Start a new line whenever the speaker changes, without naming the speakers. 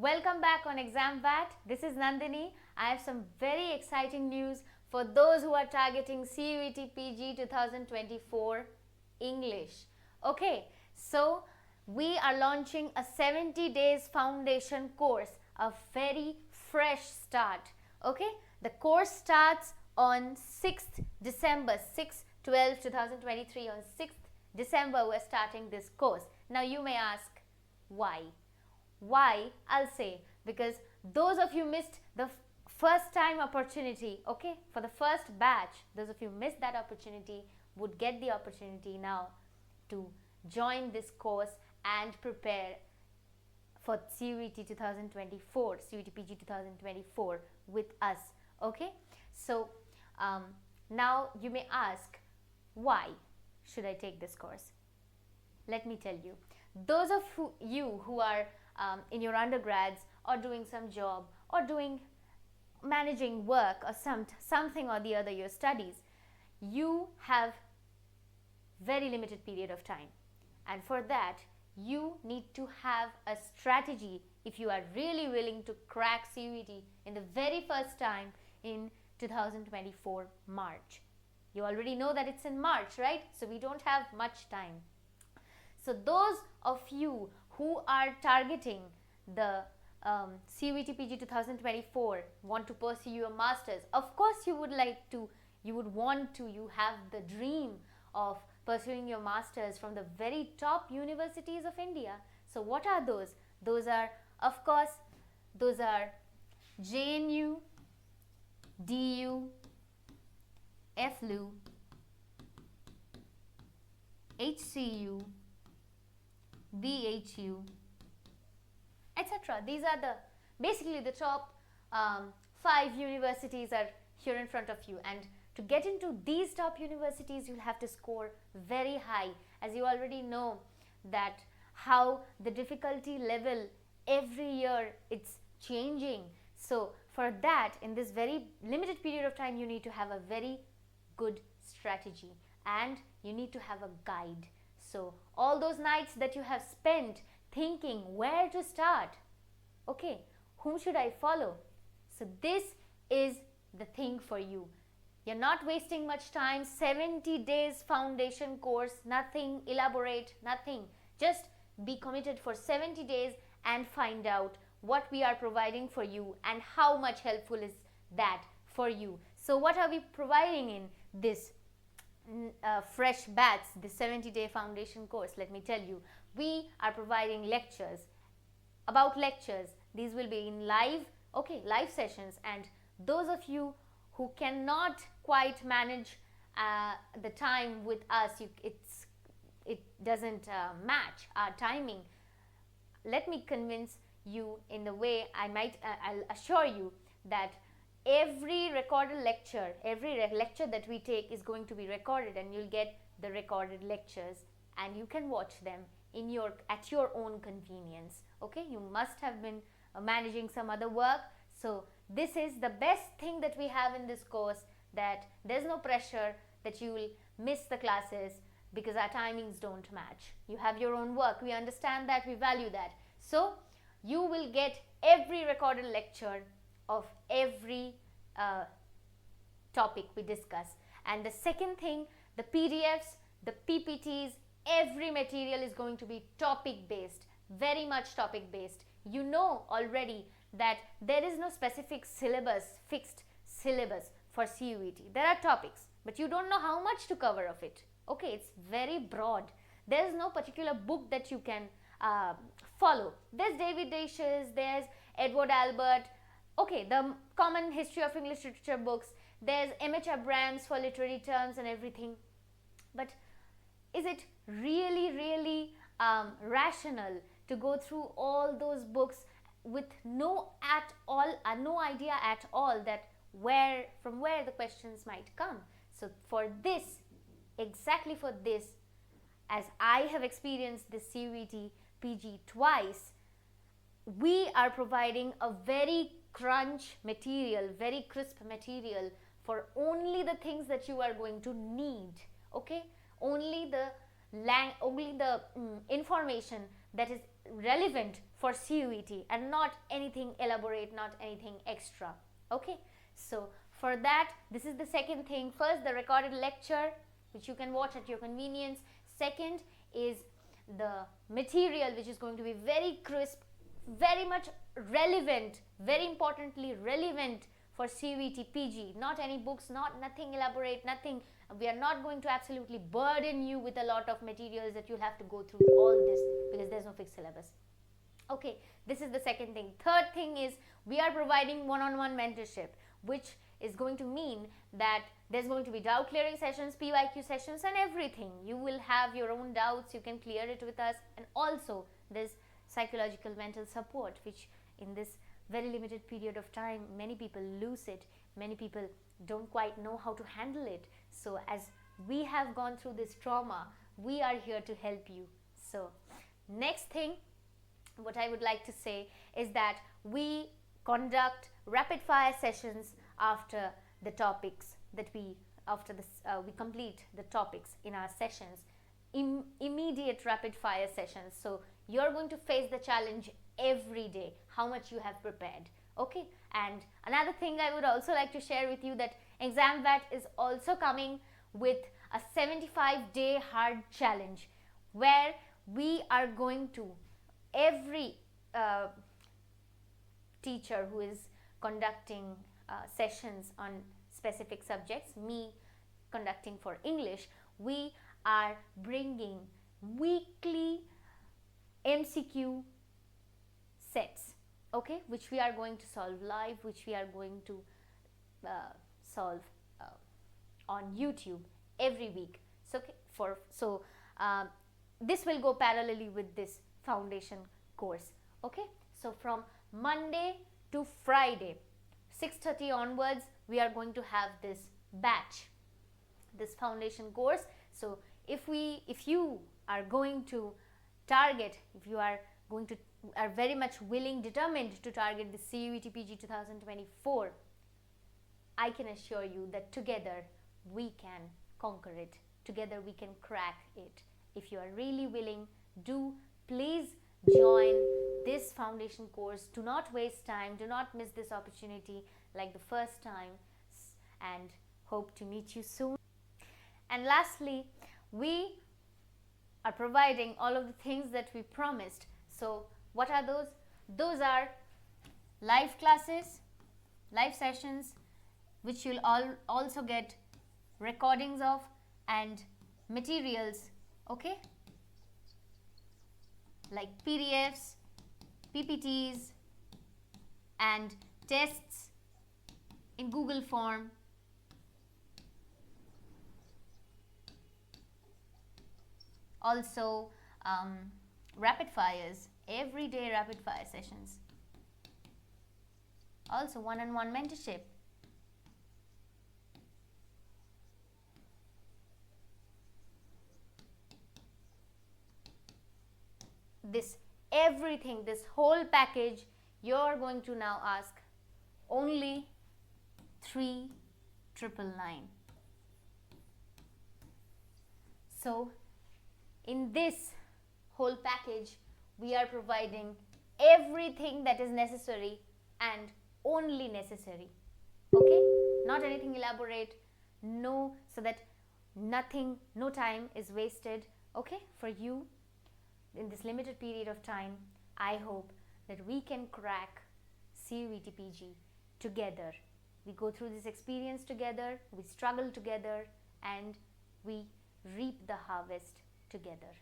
Welcome back on Exam VAT. This is Nandini. I have some very exciting news for those who are targeting CUET PG 2024 English. Okay, so we are launching a 70 days foundation course, a very fresh start. Okay, the course starts on 6th December, 6/12/2023. On 6th December, we're starting this course. Now, you may ask, why? Why? I'll say because those of you missed the first time opportunity, okay, for the first batch, those of you missed that opportunity would get the opportunity now to join this course and prepare for CUET 2024, CUET PG 2024 with us. Okay, so now you may ask, why should I take this course? Let me tell you. Those of you who are in your undergrads or doing some job or doing managing work or something or the other, your studies, you have very limited period of time, and for that you need to have a strategy if you are really willing to crack CUET in the very first time in 2024 March. You already know that it's in March, right? So we don't have much time. So those of you who are targeting the CUET PG 2024, want to pursue your masters, of course you would want to, you have the dream of pursuing your masters from the very top universities of India. So what are those? Those are, of course, those are JNU, DU, FLU, HCU, BHU, etc. These are basically the top 5 universities are here in front of you, and to get into these top universities you'll have to score very high, as you already know that how the difficulty level every year it's changing. So for that, in this very limited period of time, you need to have a very good strategy and you need to have a guide. So all those nights that you have spent thinking where to start, okay, whom should I follow? So this is the thing for you. You're not wasting much time. 70 days foundation course, nothing elaborate, nothing. Just be committed for 70 days and find out what we are providing for you and how much helpful is that for you. So what are we providing in this fresh batch, the 70-day foundation course? Let me tell you, we are providing lectures. About lectures, these will be in live sessions, and those of you who cannot quite manage the time with us, it doesn't match our timing, let me convince you in the way I'll assure you that every recorded lecture, lecture that we take is going to be recorded, and you'll get the recorded lectures and you can watch them at your own convenience. Okay, you must have been managing some other work. So this is the best thing that we have in this course, that there's no pressure that you will miss the classes because our timings don't match. You have your own work. We understand that, we value that. So you will get every recorded lecture of every topic we discuss. And the second thing, the PDFs, the PPTs, every material is going to be topic based, very much topic based. You know already that there is no specific syllabus, fixed syllabus for CUET. There are topics, but you don't know how much to cover of it. Okay, it's very broad. There is no particular book that you can follow. There's David Daish's, there's Edward Albert, okay, the common history of English literature books, there's M.H. Abrams for literary terms and everything. But is it really rational to go through all those books with no idea at all that from where the questions might come? So for this, exactly for this, as I have experienced this CUET PG twice, we are providing a very crunch material, very crisp material for only the things that you are going to need. Okay, only the information that is relevant for CUET and not anything elaborate, not anything extra. Okay, so for that, this is the second thing. First, the recorded lecture, which you can watch at your convenience. Second is the material, which is going to be very crisp, very much relevant, very importantly relevant for CUET PG. Not any books, nothing elaborate, nothing. We are not going to absolutely burden you with a lot of materials that you'll have to go through all this, because there's no fixed syllabus. Okay, this is the second thing. Third thing is we are providing one-on-one mentorship, which is going to mean that there's going to be doubt clearing sessions, PYQ sessions, and everything. You will have your own doubts, you can clear it with us, and also there's psychological mental support, which in this very limited period of time, many people lose it, many people don't quite know how to handle it. So as we have gone through this trauma, we are here to help you. So next thing, what I would like to say is that we conduct rapid fire sessions after the topics that we complete the topics in our sessions, immediate rapid fire sessions. So you're going to face the challenge every day, how much you have prepared. Okay, and another thing I would also like to share with you that ExamVat is also coming with a 75-day hard challenge, where we are going to, every teacher who is conducting sessions on specific subjects, me conducting for English, we are bringing weekly MCQ sets, okay, which we are going to solve live, which we are going to solve on YouTube every week. So this will go parallelly with this foundation course. Okay, so from Monday to Friday, 6:30 onwards, we are going to have this batch, this foundation course. So if you are going to target, if you are very much willing, determined to target the CUET PG 2024, I can assure you that together we can conquer it, together we can crack it. If you are really willing, please join this foundation course. Do not waste time, do not miss this opportunity like the first time, and hope to meet you soon. And lastly, we are providing all of the things that we promised. So what are those? Those are live classes, live sessions, which you'll also get recordings of, and materials, okay, like PDFs, PPTs, and tests in Google form. Also rapid fires, everyday rapid fire sessions. Also one-on-one mentorship. This everything, this whole package, you're going to now ask only 3,999. So in this whole package, we are providing everything that is necessary and only necessary. Okay, not anything elaborate, no, so that no time is wasted, okay, for you in this limited period of time. I hope that we can crack CUET PG together. We go through this experience together, we struggle together, and we reap the harvest together.